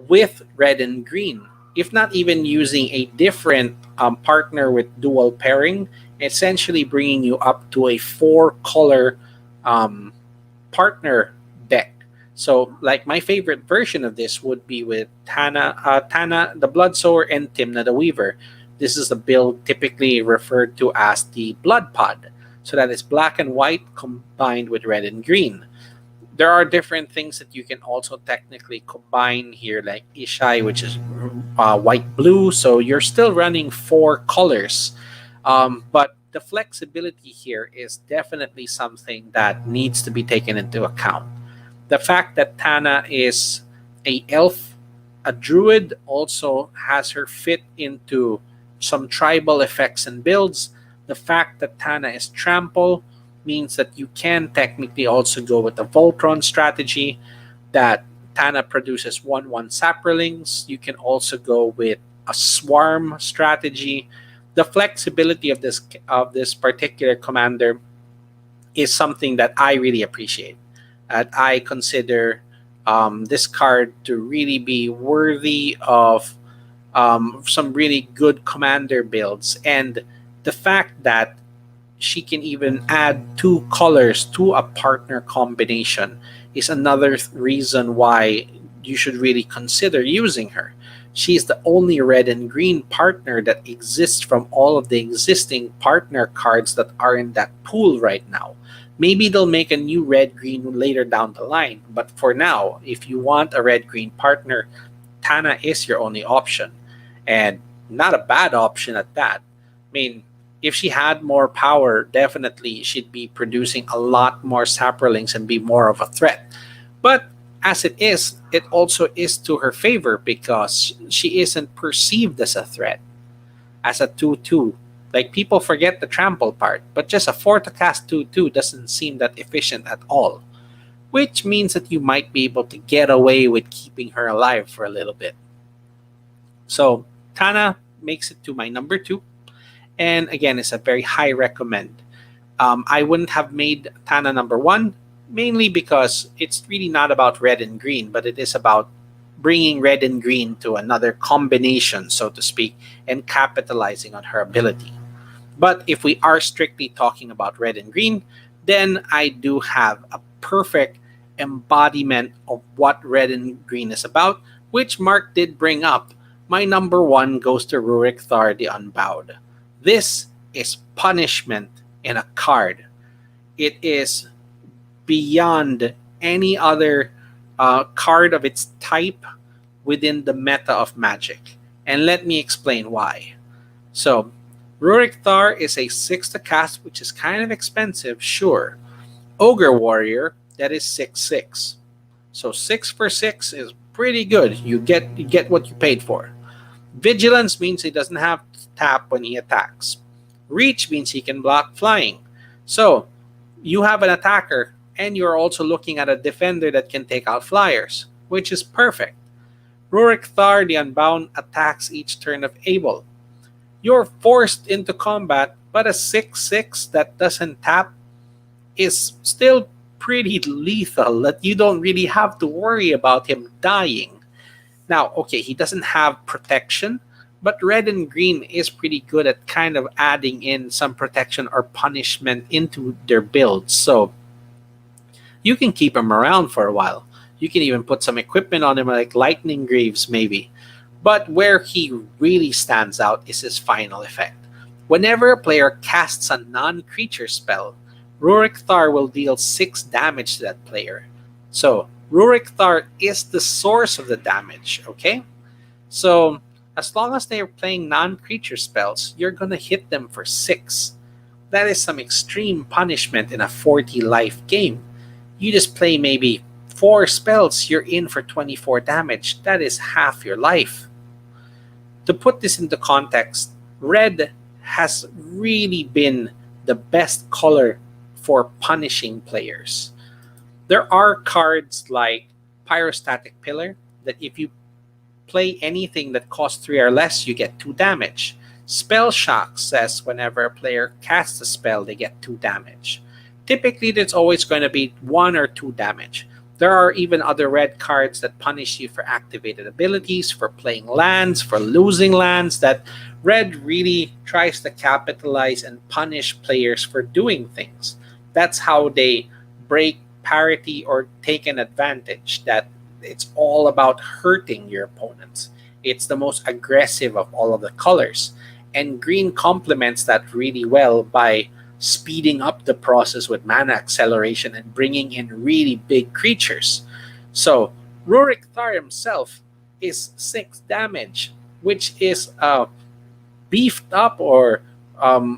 with red and green, if not even using a different partner with dual pairing, essentially bringing you up to a 4 color um, partner deck. So, like my favorite version of this would be with Tana the Blood Sower, and Timna the Weaver. This is the build typically referred to as the Blood Pod. So that is black and white combined with red and green. There are different things that you can also technically combine here, like Ishai, which is white blue. So you're still running 4 colors. But the flexibility here is definitely something that needs to be taken into account. The fact that Tana is a elf, a druid, also has her fit into some tribal effects and builds. The fact that Tana is trample means that you can technically also go with the Voltron strategy, that Tana produces 1/1 sapperlings. You can also go with a swarm strategy. The flexibility of this particular commander is something that I really appreciate. And I consider this card to really be worthy of some really good commander builds. And the fact that she can even add 2 colors to a partner combination is another reason why you should really consider using her. She's the only red and green partner that exists from all of the existing partner cards that are in that pool right now. Maybe they'll make a new red green later down the line, but for now, if you want a red green partner, Tana is your only option. And not a bad option at that. I mean, if she had more power, definitely she'd be producing a lot more sapperlings and be more of a threat. But as it also is to her favor because she isn't perceived as a threat, as a 2/2. Like, people forget the trample part, but just a 4 to cast 2/2 doesn't seem that efficient at all, which means that you might be able to get away with keeping her alive for a little bit. So, Tana makes it to my number 2, and again, it's a very high recommend. I wouldn't have made Tana number 1, mainly because it's really not about red and green, but it is about bringing red and green to another combination, so to speak, and capitalizing on her ability. But if we are strictly talking about red and green, then I do have a perfect embodiment of what red and green is about, which Mark did bring up. My number 1 goes to Rurik Thar the Unbowed. This is punishment in a card. It is beyond any other card of its type within the meta of Magic. And let me explain why. So, Rurik Thar is a 6 to cast, which is kind of expensive, sure. Ogre Warrior, that is 6/6. So 6 for 6 is pretty good. You get what you paid for. Vigilance means he doesn't have to tap when he attacks. Reach means he can block flying. So you have an attacker and you're also looking at a defender that can take out flyers, which is perfect. Rurik Thar the Unbound attacks each turn of Able. You're forced into combat, but a 6/6 that doesn't tap is still pretty lethal, that you don't really have to worry about him dying. Now, okay, he doesn't have protection, but red and green is pretty good at kind of adding in some protection or punishment into their builds. So you can keep him around for a while. You can even put some equipment on him, like Lightning Greaves, maybe. But where he really stands out is his final effect. Whenever a player casts a non creature spell, Rurik Thar will deal 6 damage to that player. So Rurik Thar is the source of the damage, okay? So as long as they're playing non-creature spells, you're gonna hit them for 6. That is some extreme punishment in a 40 life game. You just play maybe 4 spells, you're in for 24 damage. That is half your life. To put this into context, red has really been the best color for punishing players. There are cards like Pyrostatic Pillar that if you play anything that costs 3 or less, you get 2 damage. Spell Shock says whenever a player casts a spell, they get 2 damage. Typically, there's always going to be 1 or 2 damage. There are even other red cards that punish you for activated abilities, for playing lands, for losing lands, that red really tries to capitalize and punish players for doing things. That's how they break parity or take an advantage, that it's all about hurting your opponents. It's the most aggressive of all of the colors. And green complements that really well by speeding up the process with mana acceleration and bringing in really big creatures. So Rurik Thar himself is 6 damage, which is beefed up or uh,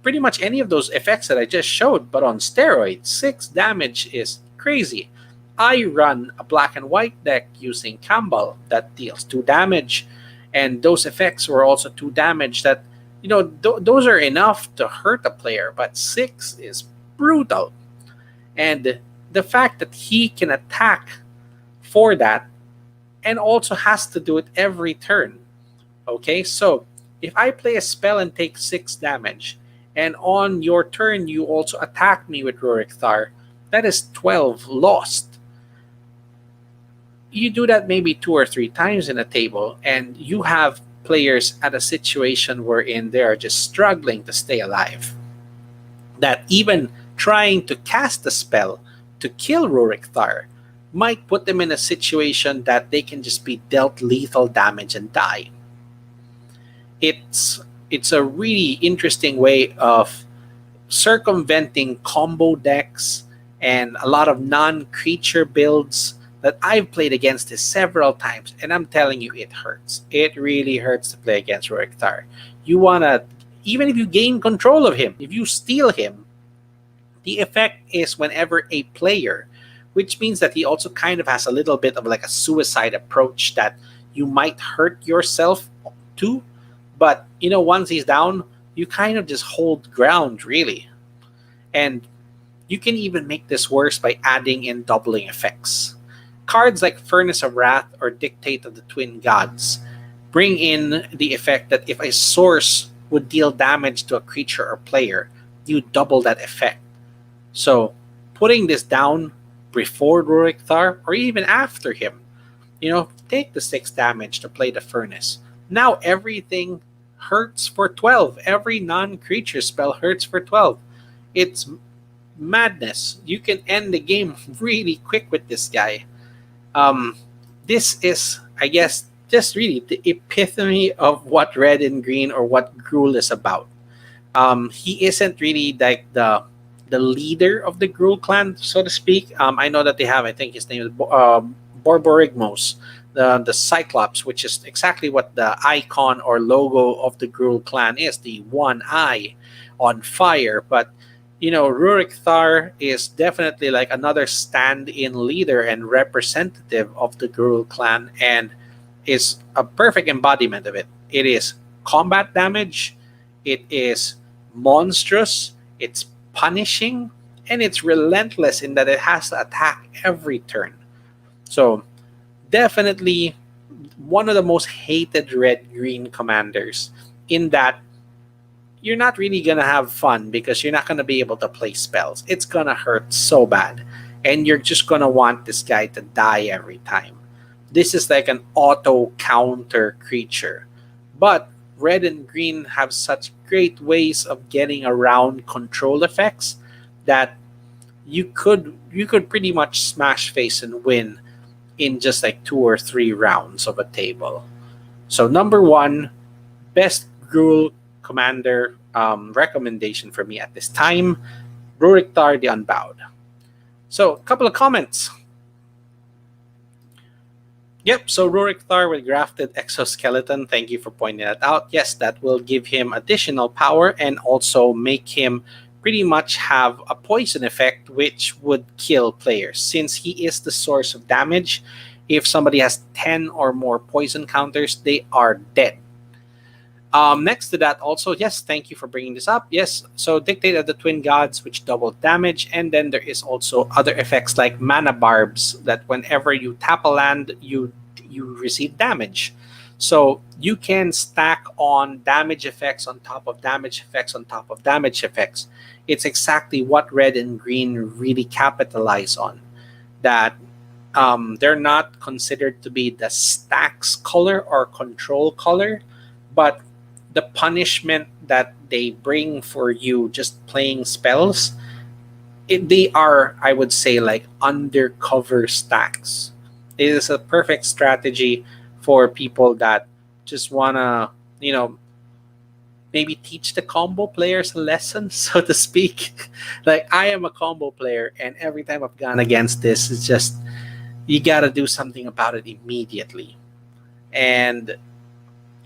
pretty much any of those effects that I just showed, but on steroids. 6 damage is crazy. I run a black and white deck using Campbell that deals 2 damage, and those effects were also 2 damage. That those are enough to hurt a player, but 6 is brutal. And the fact that he can attack for that and also has to do it every turn. Okay, so if I play a spell and take 6 damage, and on your turn you also attack me with Rurik Thar, that is 12 lost. You do that maybe 2 or 3 times in a table, and you have players at a situation wherein they are just struggling to stay alive. That even trying to cast a spell to kill Rurik Thar might put them in a situation that they can just be dealt lethal damage and die. It's a really interesting way of circumventing combo decks and a lot of non-creature builds that I've played against this several times, and I'm telling you, it hurts. It really hurts to play against Rurik Thar. You wanna, even if you gain control of him, if you steal him, the effect is whenever a player, which means that he also kind of has a little bit of like a suicide approach, that you might hurt yourself too, but once he's down, you kind of just hold ground really. And you can even make this worse by adding in doubling effects. Cards like Furnace of Wrath or Dictate of the Twin Gods bring in the effect that if a source would deal damage to a creature or player, you double that effect. So putting this down before Rurik Thar or even after him, take the 6 damage to play the Furnace. Now everything hurts for 12. Every non-creature spell hurts for 12. It's madness. You can end the game really quick with this guy. This is, I guess, just really the epitome of what red and green or what Gruul is about. He isn't really like the leader of the Gruul clan, so to speak. I know that they have, I think his name is Borborygmos, the Cyclops, which is exactly what the icon or logo of the Gruul clan is, the one eye on fire. But Rurik Thar is definitely like another stand-in leader and representative of the Gruul clan, and is a perfect embodiment of it. It is combat damage, it is monstrous, it's punishing, and it's relentless in that it has to attack every turn. So definitely one of the most hated red-green commanders, in that you're not really going to have fun because you're not going to be able to play spells. It's going to hurt so bad. And you're just going to want this guy to die every time. This is like an auto counter creature. But red and green have such great ways of getting around control effects that you could pretty much smash face and win in just like 2 or 3 rounds of a table. So number 1, best Gruul commander recommendation for me at this time. Rurik Thar, the Unbowed. So, a couple of comments. Yep, so Rurik Thar with grafted exoskeleton. Thank you for pointing that out. Yes, that will give him additional power and also make him pretty much have a poison effect, which would kill players. Since he is the source of damage, if somebody has 10 or more poison counters, they are dead. Next to that, also, yes, thank you for bringing this up. Yes, so Dictate of the Twin Gods, which double damage, and then there is also other effects like mana barbs that whenever you tap a land, you receive damage. So you can stack on damage effects on top of damage effects on top of damage effects. It's exactly what red and green really capitalize on. That they're not considered to be the stacks color or control color, but the punishment that they bring for you just playing spells, they are, I would say, like undercover stacks. It is a perfect strategy for people that just wanna, maybe teach the combo players a lesson, so to speak. Like, I am a combo player, and every time I've gone against this, it's just you gotta do something about it immediately. And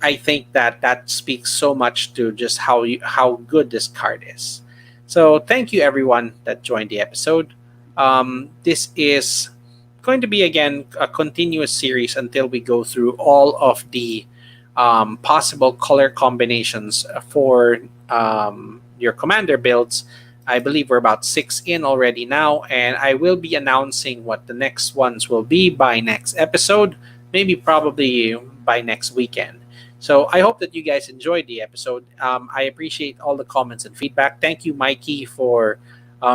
I think that speaks so much to just how good this card is. So thank you everyone that joined the episode. This is going to be again a continuous series until we go through all of the possible color combinations for your commander builds. I believe we're about 6 in already now, and I will be announcing what the next ones will be by next episode, maybe probably by next weekend. So I hope that you guys enjoyed the episode. I appreciate all the comments and feedback. Thank you, Mikey, for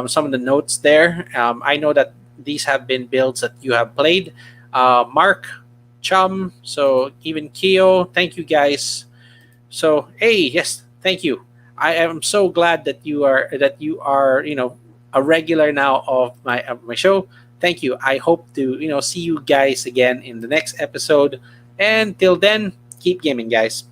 some of the notes there. I know that these have been builds that you have played. Mark, Chum, so even Keo, thank you guys. So hey, yes, thank you. I am so glad that you are a regular now of my show. Thank you. I hope to see you guys again in the next episode. And till then, keep gaming, guys.